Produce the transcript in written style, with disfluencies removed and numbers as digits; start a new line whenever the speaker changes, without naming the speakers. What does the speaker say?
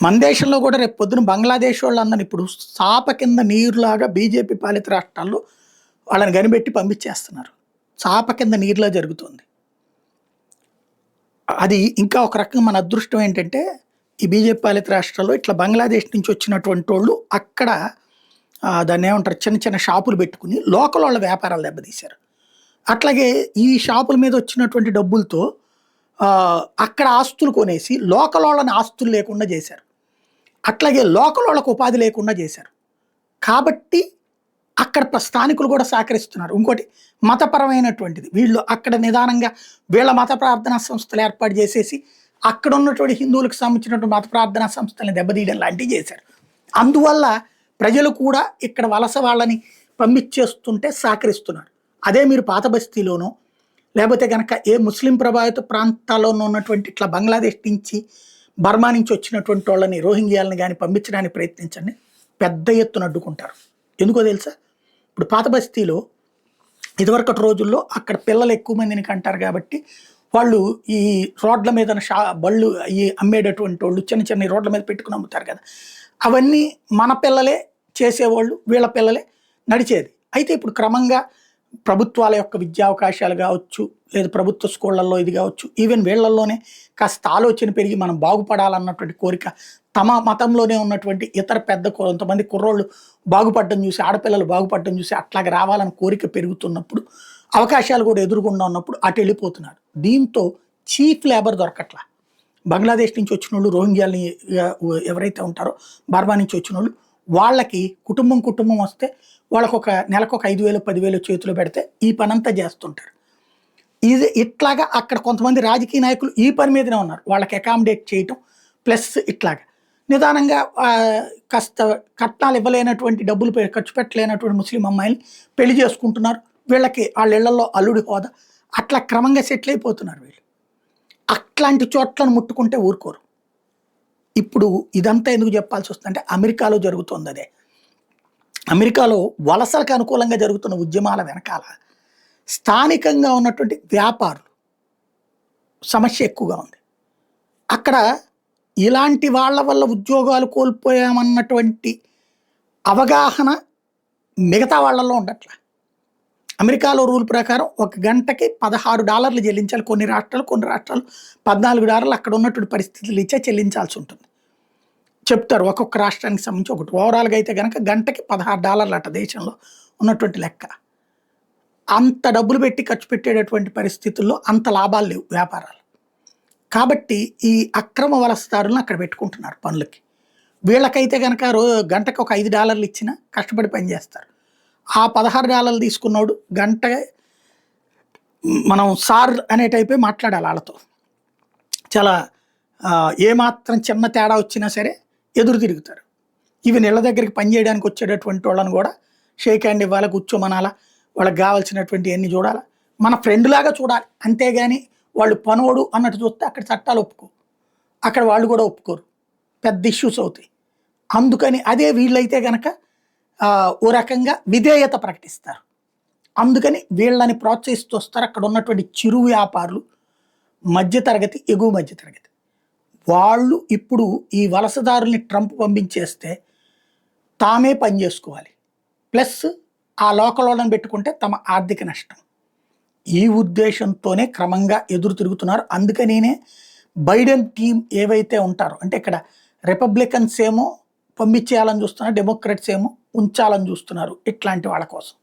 మన దేశంలో కూడా రేపు పొద్దున బంగ్లాదేశ్ వాళ్ళందరిని ఇప్పుడు చాప కింద నీరులాగా బీజేపీ పాలిత రాష్ట్రాల్లో వాళ్ళని కనిపెట్టి పంపించేస్తున్నారు. చాప కింద నీరులా జరుగుతుంది. అది ఇంకా ఒక రకంగా మన అదృష్టం ఏంటంటే ఈ బీజేపీ పాలిత రాష్ట్రాల్లో ఇట్లా బంగ్లాదేశ్ నుంచి వచ్చినటువంటి వాళ్ళు అక్కడ దాన్ని ఏమంటారు చిన్న చిన్న షాపులు పెట్టుకుని లోకల్ వాళ్ళ వ్యాపారాలు దెబ్బతీశారు. అట్లాగే ఈ షాపుల మీద వచ్చినటువంటి డబ్బులతో అక్కడ ఆస్తులు కొనేసి లోకల్ వాళ్ళని ఆస్తులు లేకుండా చేశారు. అట్లాగే లోకల్ వాళ్ళకు ఉపాధి లేకుండా చేశారు. కాబట్టి అక్కడ స్థానికులు కూడా సహకరిస్తున్నారు. ఇంకోటి మతపరమైనటువంటిది వీళ్ళు అక్కడ నిదానంగా వీళ్ళ మత ప్రార్థనా సంస్థలు ఏర్పాటు చేసేసి అక్కడ ఉన్నటువంటి హిందువులకు సంబంధించినటువంటి మత ప్రార్థనా సంస్థలను దెబ్బతీయడం లాంటివి చేశారు. అందువల్ల ప్రజలు కూడా ఇక్కడ వలస వాళ్ళని పంపించేస్తుంటే సహకరిస్తున్నారు. అదే మీరు పాత బస్తీలోనో లేకపోతే కనుక ఏ ముస్లిం ప్రభావిత ప్రాంతాల్లోనూ ఉన్నటువంటి ఇట్లా బంగ్లాదేశ్ నుంచి బర్మా నుంచి వచ్చినటువంటి వాళ్ళని రోహింగ్యాలను కానీ పంపించడానికి ప్రయత్నించండి, పెద్ద ఎత్తున అడ్డుకుంటారు. ఎందుకో తెలుసా? ఇప్పుడు పాత బస్తీలో ఇదివరకటి రోజుల్లో అక్కడ పిల్లలు ఎక్కువ మందిని కంటారు కాబట్టి వాళ్ళు ఈ రోడ్ల మీద బళ్ళు ఈ అమ్మేటటువంటి వాళ్ళు చిన్న చిన్న రోడ్ల మీద పెట్టుకుని అమ్ముతారు కదా, అవన్నీ మన పిల్లలే చేసేవాళ్ళు, వీళ్ళ పిల్లలే నడిచేది. అయితే ఇప్పుడు క్రమంగా ప్రభుత్వాల యొక్క విద్యా అవకాశాలు కావచ్చు, లేదా ప్రభుత్వ స్కూళ్ళల్లో ఇది కావచ్చు, ఈవెన్ వీళ్ళల్లోనే కాస్త ఆలోచన పెరిగి మనం బాగుపడాలన్నటువంటి కోరిక, తమ మతంలోనే ఉన్నటువంటి ఇతర పెద్ద కొంతమంది కుర్రోళ్ళు బాగుపడడం చూసి, ఆడపిల్లలు బాగుపడడం చూసి అట్లాగే రావాలని కోరిక పెరుగుతున్నప్పుడు, అవకాశాలు కూడా ఎదురుగుండా ఉన్నప్పుడు అటు వెళ్ళిపోతున్నారు. దీంతో చీఫ్ లేబర్ దొరకట్లా. బంగ్లాదేశ్ నుంచి వచ్చిన వాళ్ళు, రోహింగ్యాలని ఎవరైతే ఉంటారో బర్మా నుంచి వచ్చిన వాళ్ళు, వాళ్ళకి కుటుంబం వస్తే వాళ్ళకు ఒక నెలకు ఒక 5,000 10,000 చేతిలో పెడితే ఈ పనంతా చేస్తుంటారు. ఇది ఇట్లాగా అక్కడ కొంతమంది రాజకీయ నాయకులు ఈ పని మీదనే ఉన్నారు. వాళ్ళకి అకామిడేట్ చేయటం ప్లస్ ఇట్లాగా నిదానంగా కాస్త కట్నాలు ఇవ్వలేనటువంటి డబ్బులు ఖర్చు పెట్టలేనటువంటి ముస్లిం అమ్మాయిని పెళ్లి చేసుకుంటున్నారు. వీళ్ళకి వాళ్ళ ఇళ్లలో అల్లుడి హోదా అట్లా క్రమంగా సెటిల్ అయిపోతున్నారు వీళ్ళు. అట్లాంటి చోట్లను ముట్టుకుంటే ఊరుకోరు. ఇప్పుడు ఇదంతా ఎందుకు చెప్పాల్సి వస్తుందంటే అమెరికాలో జరుగుతుంది అదే. అమెరికాలో వలసలకు అనుకూలంగా జరుగుతున్న ఉద్యమాల వెనకాల స్థానికంగా ఉన్నటువంటి వ్యాపారులు సమస్య ఎక్కువగా ఉంది. అక్కడ ఇలాంటి వాళ్ళ వల్ల ఉద్యోగాలు కోల్పోయామన్నటువంటి అవగాహన మిగతా వాళ్ళల్లో ఉండట్ల. అమెరికాలో రూల్ ప్రకారం ఒక గంటకి $16 చెల్లించాలి. కొన్ని రాష్ట్రాలు $14 అక్కడ ఉన్నటువంటి పరిస్థితులు ఇచ్చే చెల్లించాల్సి ఉంటుంది. చెప్తారు ఒక్కొక్క రాష్ట్రానికి సంబంధించి ఒకటి. ఓవరాల్గా అయితే కనుక గంటకి $16 అట దేశంలో ఉన్నటువంటి లెక్క. అంత డబ్బులు పెట్టి ఖర్చు పెట్టేటటువంటి పరిస్థితుల్లో అంత లాభాలు లేవు వ్యాపారాలు. కాబట్టి ఈ అక్రమ వలసదారులను అక్కడ పెట్టుకుంటున్నారు పనులకి. వీళ్ళకైతే కనుక గంటకి ఒక $5 ఇచ్చినా కష్టపడి పని చేస్తారు. ఆ $16 తీసుకున్నోడు గంట మనం సార్ అనే టైపే మాట్లాడాలి వాళ్ళతో. చాలా ఏమాత్రం చిన్న తేడా వచ్చినా సరే ఎదురు తిరుగుతారు. ఈవెన్ ఇళ్ళ దగ్గరికి పని చేయడానికి వచ్చేటటువంటి వాళ్ళని కూడా షేక్ హ్యాండ్ ఇవ్వాలి, కూర్చోమనాలా, వాళ్ళకి కావాల్సినటువంటి అన్ని చూడాలి, మన ఫ్రెండ్ లాగా చూడాలి. అంతేగాని వాళ్ళు పనోడు అన్నట్టు చూస్తే అక్కడ చట్టాలు ఒప్పుకో, అక్కడ వాళ్ళు కూడా ఒప్పుకోరు, పెద్ద ఇష్యూస్ అవుతాయి. అందుకని అదే వీళ్ళైతే కనుక ఓ రకంగా విధేయత ప్రకటిస్తారు. అందుకని వీళ్ళని ప్రోత్సహిస్తూ వస్తారు. అక్కడ ఉన్నటువంటి చిరు వ్యాపారులు, మధ్యతరగతి, ఎగువ మధ్యతరగతి వాళ్ళు ఇప్పుడు ఈ వలసదారుల్ని ట్రంప్ పంపించేస్తే తామే పని చేసుకోవాలి, ప్లస్ ఆ లోకల్ వాళ్ళని పెట్టుకుంటే తమ ఆర్థిక నష్టం. ఈ ఉద్దేశంతోనే క్రమంగా ఎదురు తిరుగుతున్నారు. అందుకనే బైడెన్ టీం ఏవైతే ఉంటారో, అంటే ఇక్కడ రిపబ్లికన్స్ ఏమో పంపించేయాలని చూస్తున్నారు, డెమోక్రాట్స్ ఏమో ఉంచాలని చూస్తున్నారు ఇట్లాంటి వాళ్ళ కోసం.